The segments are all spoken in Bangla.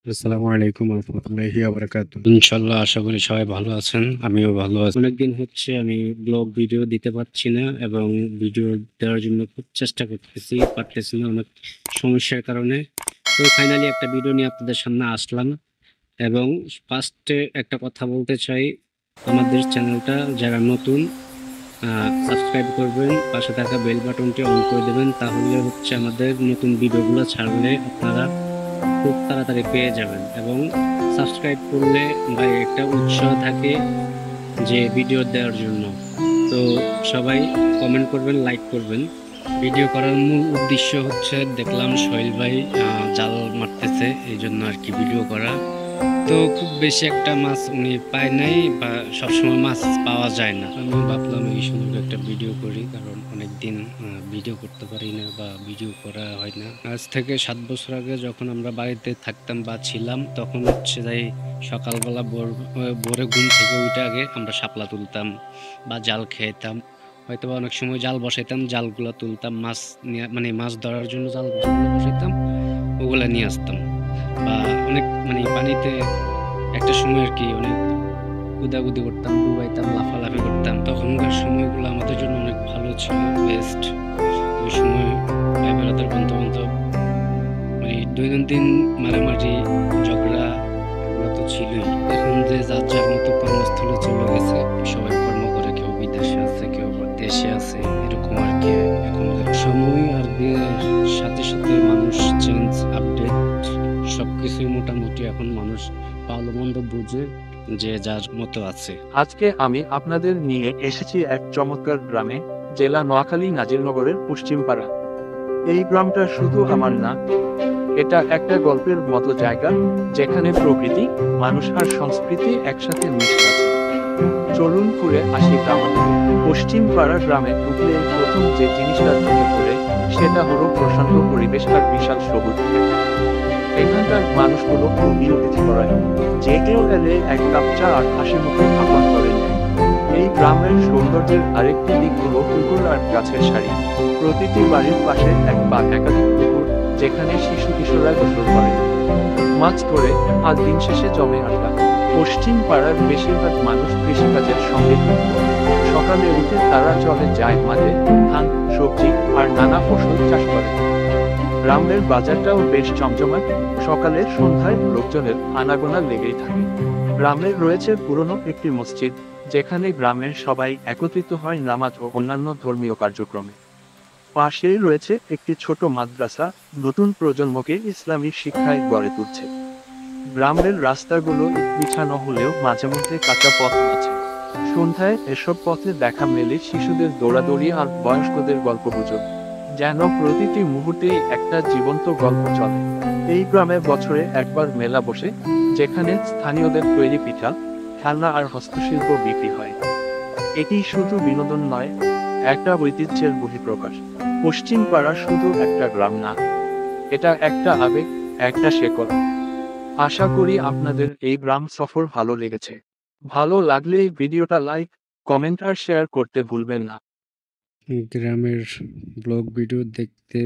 আসসালামু আলাইকুম রহমতুল্লাহি ওয়া বারাকাতুহু। ইনশাআল্লাহ আশা করি সবাই ভালো আছেন। আমিও ভালো আছি। অনেকদিন হচ্ছে আমি ব্লগ ভিডিও দিতে পারছি না এবং ভিডিও দেওয়ার জন্য খুব চেষ্টা করতেছি, পারতেছি না অনেক সমস্যার কারণে। তো ফাইনালি একটা ভিডিও নিয়ে আপনাদের সামনে আসলাম এবং ফার্স্টে একটা কথা বলতে চাই, আমাদের চ্যানেলটা যারা নতুন সাবস্ক্রাইব করবেন, পাশে থাকা বেল বাটনটি অন করে দেবেন, তাহলে হচ্ছে আমাদের নতুন ভিডিওগুলো ছাড়লে আপনারা খুব তাড়াতাড়ি পেয়ে যাবেন। এবং সাবস্ক্রাইব করলে ভাই একটা উৎসাহ থাকে যে ভিডিও দেওয়ার জন্য। তো সবাই কমেন্ট করবেন, লাইক করবেন। ভিডিও করার মূল উদ্দেশ্য হচ্ছে, দেখলাম সোহেল ভাই জাল মারতেছে, এই জন্য আর কি ভিডিও করা। তো খুব বেশি একটা মাছ উনি পায় নাই, বা সবসময় মাছ পাওয়া যায় না। আমি ভাবলাম এই সুন্দর একটা ভিডিও করি, কারণ অনেকদিন ভিডিও করতে পারি না বা ভিডিও করা হয় না। আজ থেকে 7 বছর আগে যখন আমরা বাড়িতে থাকতাম বা ছিলাম, তখন হচ্ছে যাই সকালবেলা ভোরে ঘুম থেকে উঠে আগে আমরা শাপলা তুলতাম বা জাল খেতাম। হয়তো বা অনেক সময় জাল বসাইতাম, জালগুলো তুলতাম, মাছ নিয়ে মানে মাছ ধরার জন্য জাল যেগুলো বসাইতাম ওগুলা নিয়ে আসতাম। বা অনেক পানিতে একটা সময় আর কি অনেক কুদাকুদি করতাম, ডুবাইতাম, লাফালাফি করতাম। তখনকার সময়গুলো আমাদের জন্য অনেক ভালো ছিল, বেস্ট। ওই সময় ভাই বেড়াদার বান্ধব-বান্ধব দৈনন্দিন মারামারি, ঝগড়া এগুলো তো ছিলই। এখন যে যার যার মতো কর্মস্থলে চলে গেছে, সবাই কর্ম করে, কেউ বিদেশে আছে, কেউ বা দেশে আছে, এরকম আর কি। এখনকার সময় আর দিনের সাথে সাথে মানুষ চেঞ্জ, আপডেট সবকিছুই মোটামুটি এখন মানুষ ভালো মন্দ বুঝে যে যার মতো আছে। আজকে আমি আপনাদের নিয়ে এসেছি এক চমৎকার গ্রামে, জেলা নোয়াখালী নাজিরনগরের পশ্চিম পাড়া। এই গ্রামটা শুধু আমার না, এটা একটা গল্পের মতো জায়গা, যেখানে প্রকৃতি, মানুষ আর সংস্কৃতি একসাথে মিশে আছে। চলুন ঘুরে আসি গ্রামাঞ্চলে। পশ্চিম পাড়া গ্রামে ঢুকলে প্রথম যে জিনিসটা চোখে পড়ে, সেটা হলো প্রশান্ত পরিবেশ আর বিশাল সবুজ ক্ষেত। এখানকার মানুষগুলো খুবই অতিথিপরায়ণ। যে কেউ এলে এক কাপ চা আর হাসি মুখে আপন করে নেয়। এই গ্রামের সৌন্দর্যের আরেকটি দিক হলো পুকুর আর গাছের সারি। প্রতিটি বাড়ির পাশে এক বা একাধিক পুকুর, যেখানে শিশু কিশোররা গোসল করে, মাছ ধরে, আর দিন শেষে জমে আড্ডা। পশ্চিম পাড়ার বেশিরভাগ মানুষ কৃষিকাজের সঙ্গে যুক্ত। সকালে উঠে তারা চলে যায় মাঠে, ধান, সবজি আর নানা ফসল চাষ করে। গ্রামের বাজারটাও বেশ জমজমাট। সকালে সন্ধ্যায় লোকজনের আনাগোনা লেগেই থাকে। গ্রামের রয়েছে পুরনো একটি মসজিদ, যেখানে গ্রামের সবাই একত্রিত হয় নামাজ ও অন্যান্য ধর্মীয় কার্যক্রমে। পাশেই রয়েছে একটি ছোট মাদ্রাসা, নতুন প্রজন্মকে ইসলামী শিক্ষায় গড়ে তুলছে। গ্রামের রাস্তাগুলো ইট বিছানো হলেও মাঝে মধ্যে কাঁচা পথ আছে। সন্ধ্যায় এসব পথে দেখা মেলে শিশুদের দৌড়াদৌড়ি আর বয়স্কদের গল্পগুজব, যেন প্রতিটি মুহূর্তেই একটা জীবন্ত গল্প চলে। এই গ্রামে বছরে একবার মেলা বসে, যেখানে স্থানীয়দের তৈরি পিঠা, খেলনা আর হস্তশিল্প বিক্রি হয়। এটি শুধু বিনোদন নয়, একটা ঐতিহ্যের বহিঃপ্রকাশ। পশ্চিম পাড়া শুধু একটা গ্রাম না, এটা একটা আবেগ, একটা শেকড়। আশা করি আপনাদের এই গ্রাম সফর ভালো লেগেছে। ভালো লাগলে এই ভিডিওটা লাইক, কমেন্ট আর শেয়ার করতে ভুলবেন না। গ্রামের ব্লগ ভিডিও দেখতে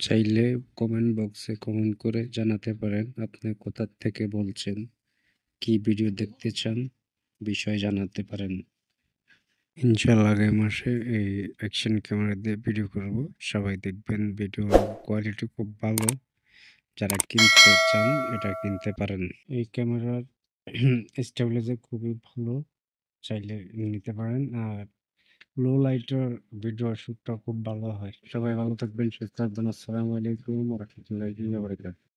চাইলে কমেন্ট বক্সে কমেন্ট করে জানাতে পারেন আপনি কোথা থেকে বলছেন, কি ভিডিও দেখতে চান, বিষয় জানাতে পারেন। ইনশাল্লাহ আগামী মাসে এই অ্যাকশন ক্যামেরা দিয়ে ভিডিও করব। সবাই দেখবেন, ভিডিও কোয়ালিটি খুব ভালো। যারা কিনতে চান এটা কিনতে পারেন। এই ক্যামেরার স্টেবিলাইজার খুবই ভালো, চাইলে নিতে পারেন। আর লো লাইটের ভিডিও শুটটা খুব ভালো হয়। সবাই ভালো থাকবেন, সুস্থ থাকবেন। আসসালামু আলাইকুম ওয়া রাহমাতুল্লাহি ওয়া বারাকাতুহু।